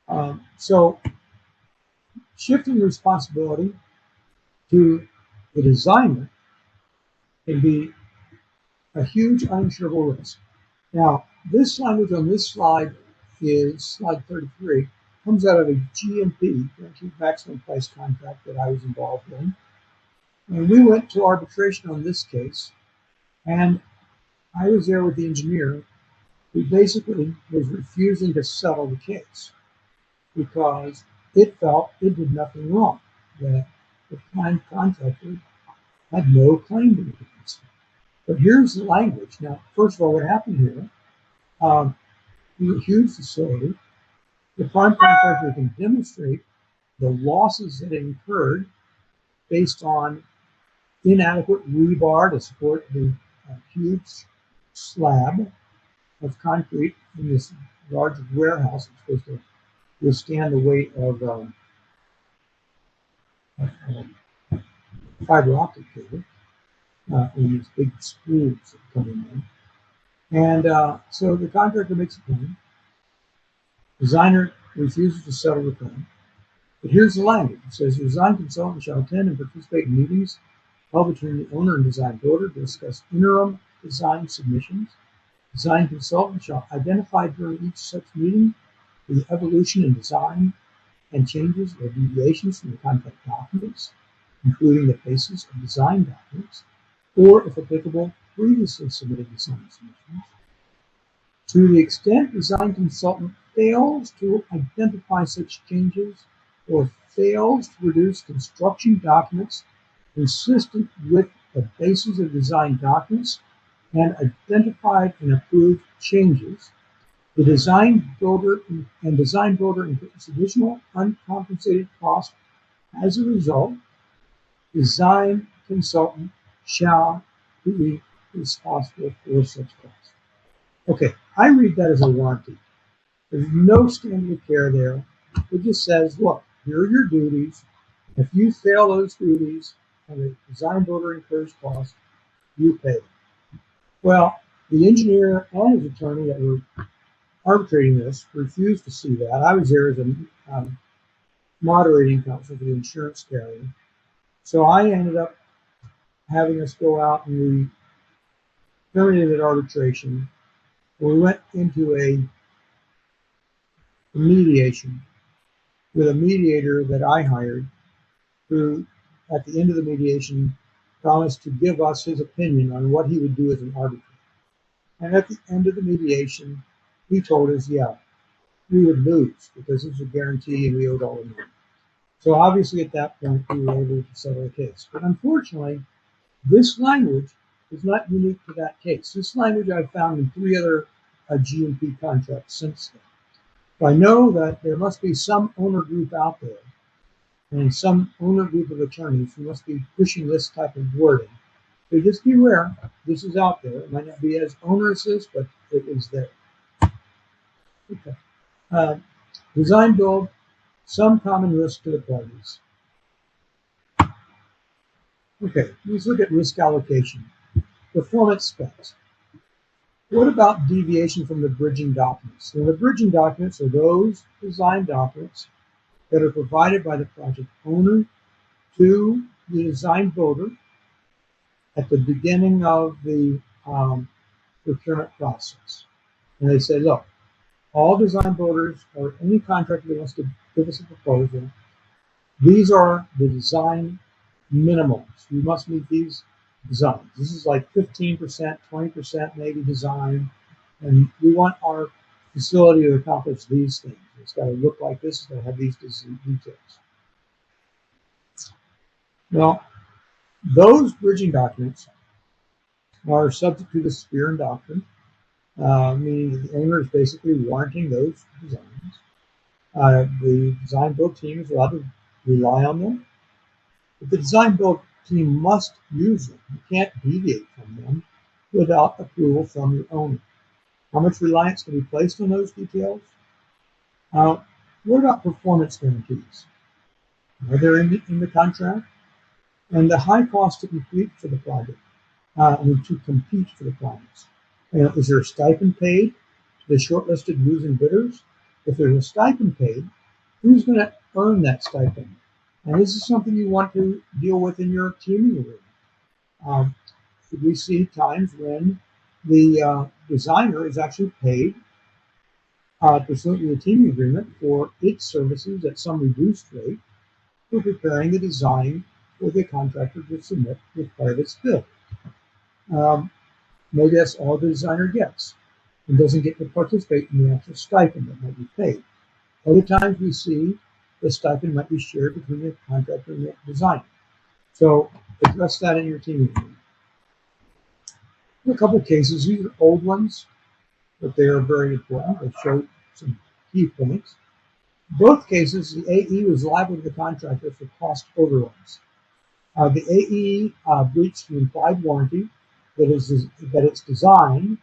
right. So shifting responsibility to the designer can be a huge uninsurable risk. Now, this language on this slide is slide 33, comes out of a GMP, Guaranteed Maximum Price contract that I was involved in. And we went to arbitration on this case, and I was there with the engineer who basically was refusing to settle the case because it felt it did nothing wrong, that the prime contractor had no claim to the case. But here's the language. Now, first of all, what happened here, a huge facility, the prime contractor can demonstrate the losses that it incurred based on inadequate rebar to support the huge slab of concrete in this large warehouse. It's supposed to withstand the weight of fiber optic cable in these big screws that come in. And so the contractor makes a claim. Designer refuses to settle the claim. But here's the language. It says, the design consultant shall attend and participate in meetings held between the owner and design builder to discuss interim design submissions. Design consultant shall identify during each such meeting the evolution in design and changes or deviations from the contract documents, including the basis of design documents, or, if applicable, previously submitted design submissions. To the extent design consultant fails to identify such changes or fails to produce construction documents consistent with the basis of design documents and identified and approved changes, the design builder incurs additional uncompensated cost. As a result, design consultant shall be responsible for such costs. Okay, I read that as a warranty. There's no standard of care there. It just says, look, here are your duties. If you fail those duties and the design builder incurs costs, you pay. Well, the engineer and his attorney that were arbitrating this refused to see that. I was there as a moderating counsel for the insurance carrier. So I ended up having us go out and we terminated arbitration. We went into a mediation with a mediator that I hired, who at the end of the mediation promised to give us his opinion on what he would do as an arbitrator. And at the end of the mediation, he told us, yeah, we would lose because it was a guarantee and we owed all the money. So obviously at that point, we were able to settle the case. But unfortunately, this language is not unique to that case. This language I've found in 3 other G&P contracts since then. So I know that there must be some owner group out there and some owner group of attorneys who must be pushing this type of wording. So just be aware, this is out there. It might not be as onerous, but it is there. Okay. Design build, some common risk to the parties. Okay, let's look at risk allocation. Performance specs. What about deviation from the bridging documents? So the bridging documents are those design documents that are provided by the project owner to the design builder at the beginning of the procurement process. And they say, look, all design builders or any contractor that wants to give us a proposal, these are the design minimums. You must meet these designs. This is like 15%, 20% maybe design. And we want our facility to accomplish these things. It's got to look like this. It's got to have these details. Well, those bridging documents are subject to the Spear doctrine, meaning that the owner is basically warranting those designs. The design build team is allowed to rely on them, but the design build team must use them. You can't deviate from them without approval from your owner. How much reliance can be placed on those details? What about performance guarantees? Are there in the contract? And the high cost to complete for the project, to compete for the clients. Is there a stipend paid to the shortlisted losing bidders? If there's a stipend paid, who's going to earn that stipend? And this is something you want to deal with in your teaming agreement. We see times when the designer is actually paid pursuant to the teaming agreement for its services at some reduced rate for preparing the design for the contractor to submit as part of its bid. Maybe that's all the designer gets and doesn't get to participate in the actual stipend that might be paid. Other times we see the stipend might be shared between the contractor and the designer. So address that in your teaming agreement. In a couple of cases, these are old ones, but they are very important. They show some key points. In both cases, the AE was liable to the contractor for cost overruns. The AE breached the implied warranty that its design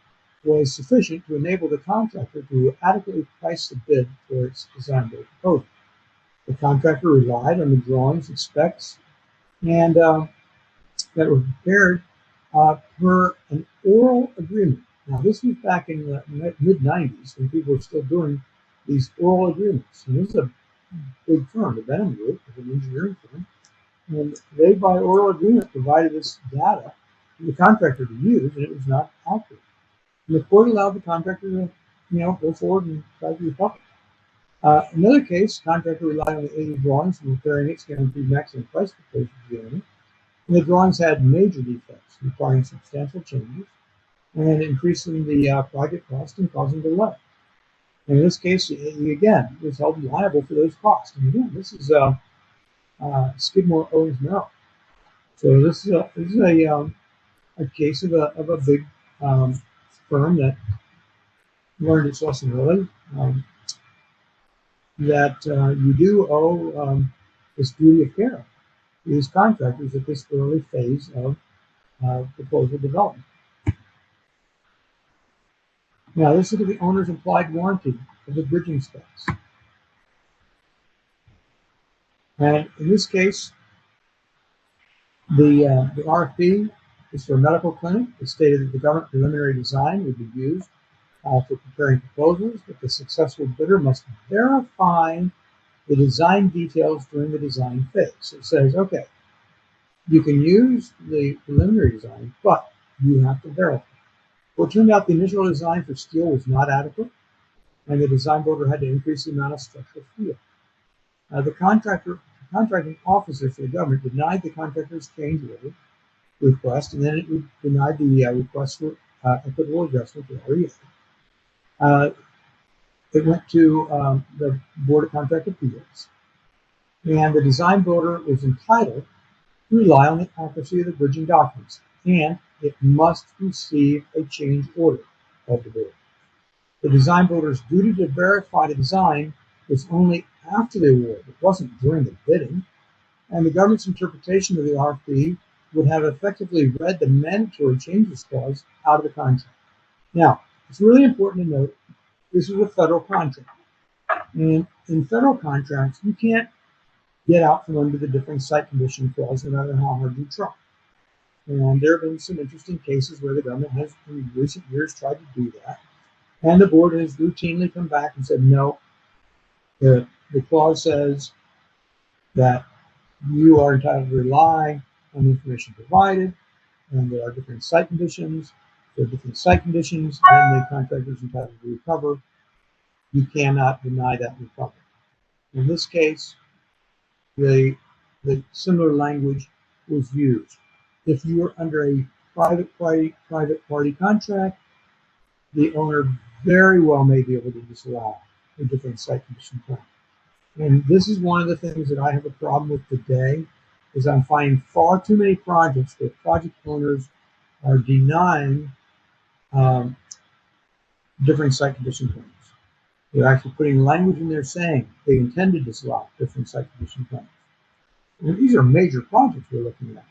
was sufficient to enable the contractor to adequately price the bid for its design build proposal. The contractor relied on the drawings and specs and that were prepared per an oral agreement. Now, this was back in the mid-90s when people were still doing these oral agreements. And this is a big firm, the Benham Group, an engineering firm. And they, by oral agreement, provided this data to the contractor to use, and it was not accurate. And the court allowed the contractor to, go forward and try to recover. Another case, contractor relied on the AE drawings in preparing its guaranteed maximum price proposal to the owner. And the drawings had major defects, requiring substantial changes and increasing the project cost and causing delay. And in this case, the AE again was held liable for those costs. And again, this is Skidmore, Owens, Merrill. So this is a case of a big firm that learned its lesson early. That you do owe this duty of care to these contractors at this early phase of proposal development. Now let's look at the owner's implied warranty of the bridging specs. And in this case, the RFP is for a medical clinic. It stated that the government preliminary design would be used for preparing proposals, but the successful bidder must verify the design details during the design phase. It says, okay, you can use the preliminary design, but you have to verify. Well, it turned out the initial design for steel was not adequate, and the design builder had to increase the amount of structural steel. The contracting officer for the government denied the contractor's change order request, and then it would deny the request for equitable adjustment to REA. It went to the Board of Contract Appeals, and the design builder was entitled to rely on the accuracy of the bridging documents, and it must receive a change order of the board. The design builder's duty to verify the design was only after the award. It wasn't during the bidding, and the government's interpretation of the RFP would have effectively read the mandatory changes clause out of the contract. Now, it's really important to note this is a federal contract. And in federal contracts, you can't get out from under the different site condition clause no matter how hard you try. And there have been some interesting cases where the government has, in recent years, tried to do that. And the board has routinely come back and said, no, the clause says that you are entitled to rely on the information provided, and there are different site conditions. There are different site conditions, and the contractor is entitled to recover. You cannot deny that recovery. In this case, the similar language was used. If you are under a private party contract, the owner very well may be able to disallow a different site condition plan. And this is one of the things that I have a problem with today, is I'm finding far too many projects where project owners are denying different site condition plans. They're actually putting language in there saying they intend to disallow different site condition plans. And these are major projects we're looking at.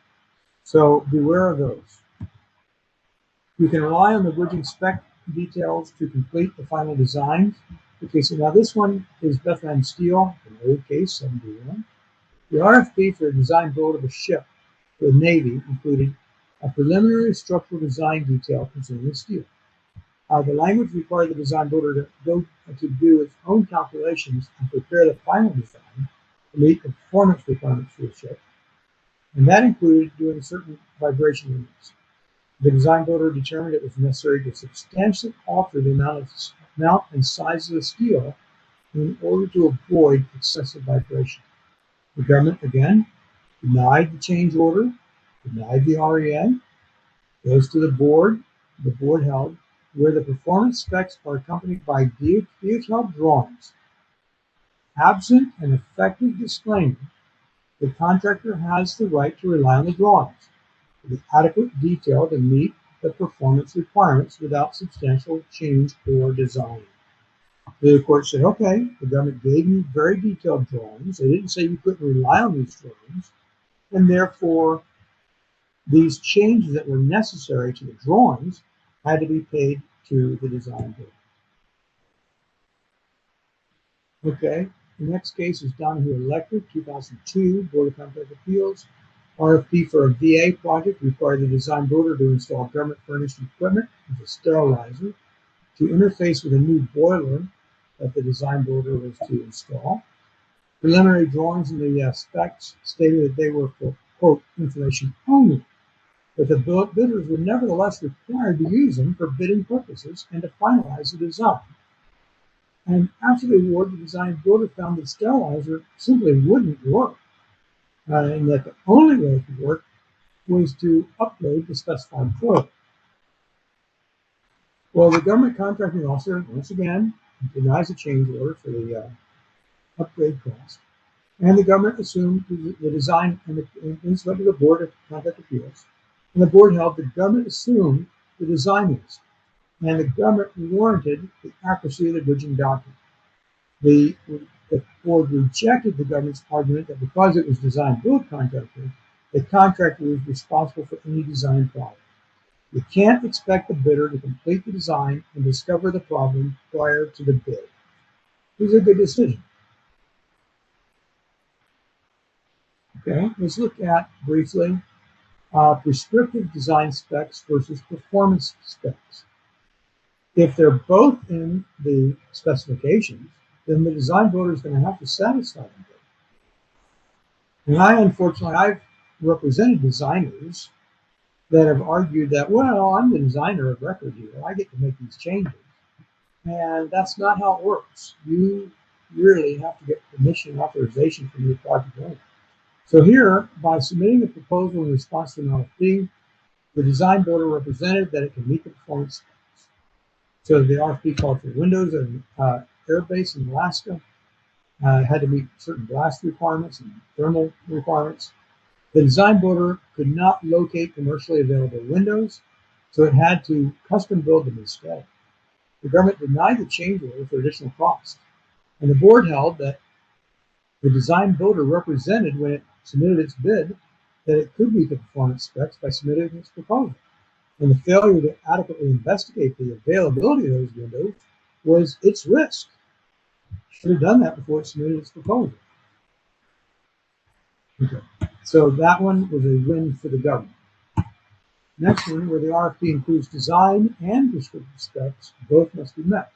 So beware of those. You can rely on the bridging spec details to complete the final designs. Okay, so now this one is Bethlehem Steel, an old case, 71. The RFP for the design build of a ship for the Navy included a preliminary structural design detail concerning steel. The language required the design builder to do its own calculations and prepare the final design to meet the performance requirements for the ship, and that included doing certain vibration limits. The design builder determined it was necessary to substantially alter the amount and size of the steel in order to avoid excessive vibration. The government, again, denied the change order, denied the REA, goes to the board held, where the performance specs are accompanied by detailed drawings. Absent an effective disclaimer, the contractor has the right to rely on the drawings with adequate detail to meet the performance requirements without substantial change or design. The court said, okay, the government gave you very detailed drawings. They didn't say you couldn't rely on these drawings, and therefore these changes that were necessary to the drawings had to be paid to the design builder. Okay, the next case is Donahue Electric, 2002, Board of Contract Appeals. RFP for a VA project required the design builder to install government-furnished equipment with a sterilizer to interface with a new boiler that the design builder was to install. Preliminary drawings in the specs stated that they were for, quote, information only, but the bidders were nevertheless required to use them for bidding purposes and to finalize the design. And after the award, the design builder found that sterilizer simply wouldn't work, and that the only way it could work was to upgrade the specified boiler. Well, the government contracting officer, once again, denies a change order for the upgrade cost, and the government assumed the design and this went to the Board of Contract Appeals, and the board held the government assumed the design risk, and the government warranted the accuracy of the bridging document. The board rejected the government's argument that because it was design-build contractor, the contractor was responsible for any design problem. You can't expect the bidder to complete the design and discover the problem prior to the bid. It was a good decision. Okay, let's look at briefly prescriptive design specs versus performance specs. If they're both in the specifications, then the design builder is going to have to satisfy them. And I've represented designers that have argued that, well, I'm the designer of record here. I get to make these changes. And that's not how it works. You really have to get permission and authorization from your project owner. So here, by submitting a proposal in response to an RFP, The design builder represented that it can meet the performance specs. So the RFP called for windows and air base in Alaska. It had to meet certain blast requirements and thermal requirements. The design builder could not locate commercially available windows, so it had to custom build them instead. The government denied the change order for additional cost, and the board held that the design builder represented when it submitted its bid that it could meet the performance specs by submitting its proposal. And the failure to adequately investigate the availability of those windows was its risk. It should have done that before it submitted its proposal. Okay. So that one was a win for the government. Next one, where the RFP includes design and prescriptive specs, both must be met.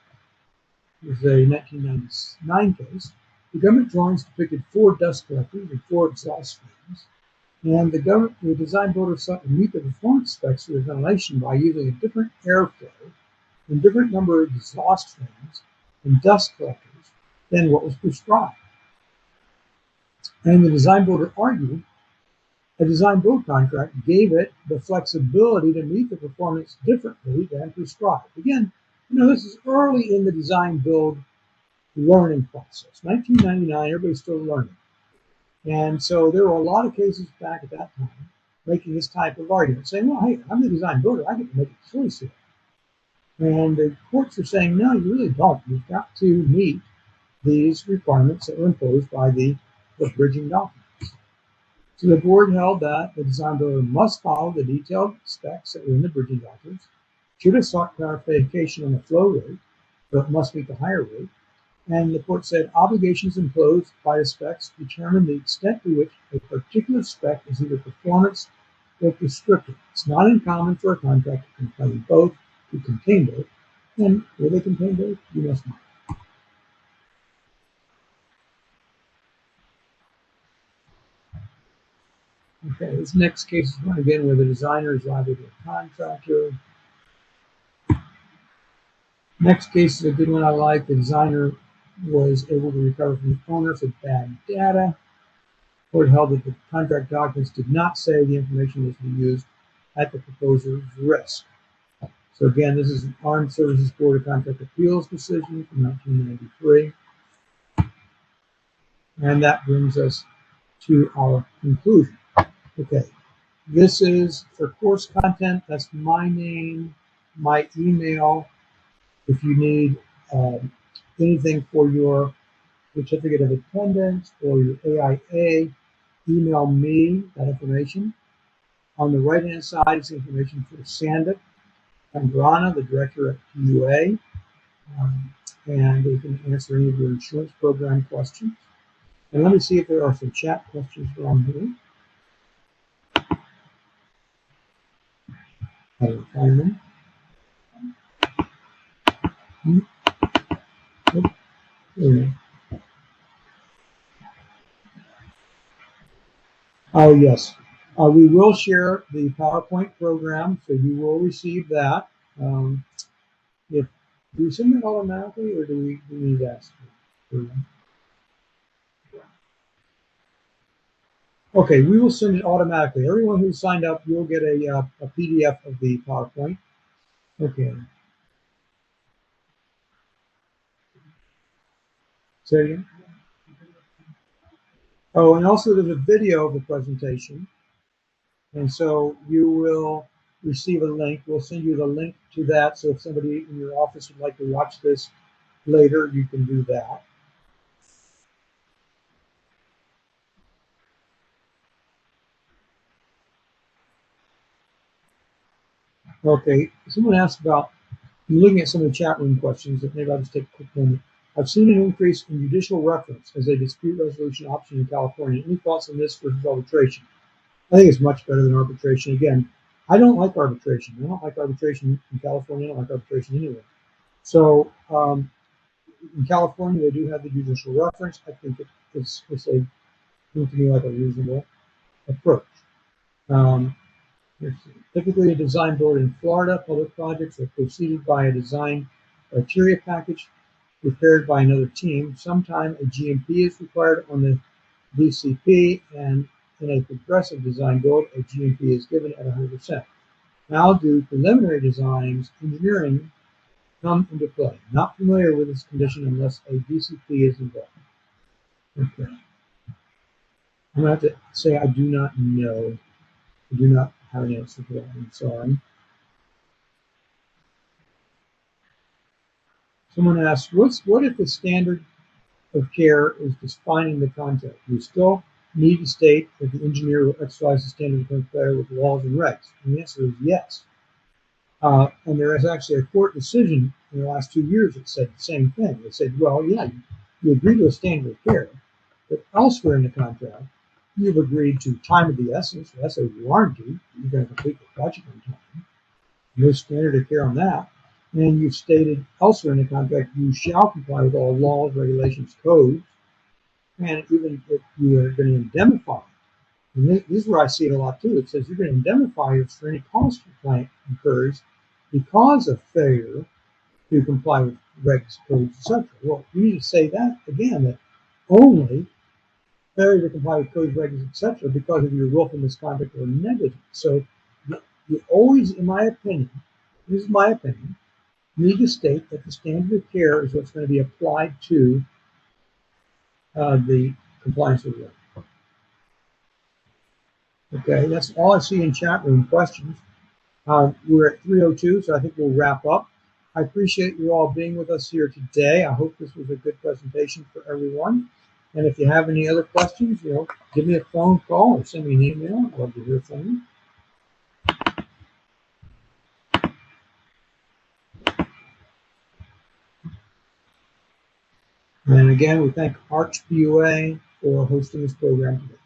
This is a 1999 case. The government drawings depicted 4 dust collectors and 4 exhaust fans, and the design builder sought to meet the performance specs for the ventilation by using a different airflow and different number of exhaust fans and dust collectors than what was prescribed. And the design builder argued a design build contract gave it the flexibility to meet the performance differently than prescribed. Again, this is early in the design build learning process. 1999, everybody's still learning. And so there were a lot of cases back at that time making this type of argument, saying, well, hey, I'm the design builder, I get to make a choice here. And the courts are saying, no, you really don't. You've got to meet these requirements that were imposed by the bridging documents. So the board held that the design builder must follow the detailed specs that were in the bridging documents, should have sought clarification on the flow rate, but must meet the higher rate. And the court said obligations imposed by the specs determine the extent to which a particular spec is either performance or prescriptive. It's not uncommon for a contract to contain both, and will they contain both? You must not. Okay, this next case is one again where the designer is liable to a contractor. Next case is a good one I like. The designer was able to recover from the owner for bad data. The court held that the contract documents did not say the information was to be used at the proposer's risk. So again, this is an Armed Services Board of Contract Appeals decision from 1993. And that brings us to our conclusion. Okay, this is for course content. That's my name, my email. If you need anything for your certificate of attendance or your AIA, email me that information. On the right-hand side is information for Sandip Pangrana, the director at PUA, and they can answer any of your insurance program questions. And let me see if there are some chat questions from here. I will find them. Oh, yes. We will share the PowerPoint program, so you will receive that. Do we send it automatically, or do we need to ask for them? Okay, we will send it automatically. Everyone who signed up, you'll get a PDF of the PowerPoint. Okay. Say it again. Oh, and also there's a video of the presentation. And so you will receive a link. We'll send you the link to that. So if somebody in your office would like to watch this later, you can do that. Okay, someone asked about, I'm looking at some of the chat room questions, that maybe I'll just take a quick moment. I've seen an increase in judicial reference as a dispute resolution option in California. Any thoughts on this versus arbitration? I think it's much better than arbitration. Again, I don't like arbitration. I don't like arbitration in California. I don't like arbitration anywhere. So in California, they do have the judicial reference. I think it's seems to me like a reasonable approach. Typically, a design board in Florida, public projects are preceded by a design criteria package prepared by another team. Sometimes a GMP is required on the DCP, and in a progressive design build, a GMP is given at 100%. How do preliminary designs, engineering come into play? Not familiar with this condition unless a DCP is involved. Okay. I'm going to have to say I do not know. I do not have an answer for that. I'm sorry. Someone asks, what if the standard of care is defining the contract? We still need to state that the engineer will exercise the standard of care with laws and regs. And the answer is yes. And there is actually a court decision in the last 2 years that said the same thing. They said, well, yeah, you agree to a standard of care, but elsewhere in the contract, you've agreed to time of the essence. So that's a warranty. You're going to complete the project on time. No standard of care on that. And you've stated elsewhere in the contract you shall comply with all laws, regulations, codes, and even if you are going to indemnify. And this is where I see it a lot too. It says you're going to indemnify us for any cost your client incurs because of failure to comply with regs, codes, etc. Well, you need to say that again, that only failure to comply with codes, regs, etc. because of your willful misconduct or negligence. So you always, in my opinion, this is my opinion, need to state that the standard of care is what's going to be applied to the compliance with the reg. Okay, that's all I see in chat room questions. We're at 3:02, so I think we'll wrap up. I appreciate you all being with us here today. I hope this was a good presentation for everyone. And if you have any other questions, give me a phone call or send me an email. I'd love to hear from you. And again, we thank Arch PUA for hosting this program today.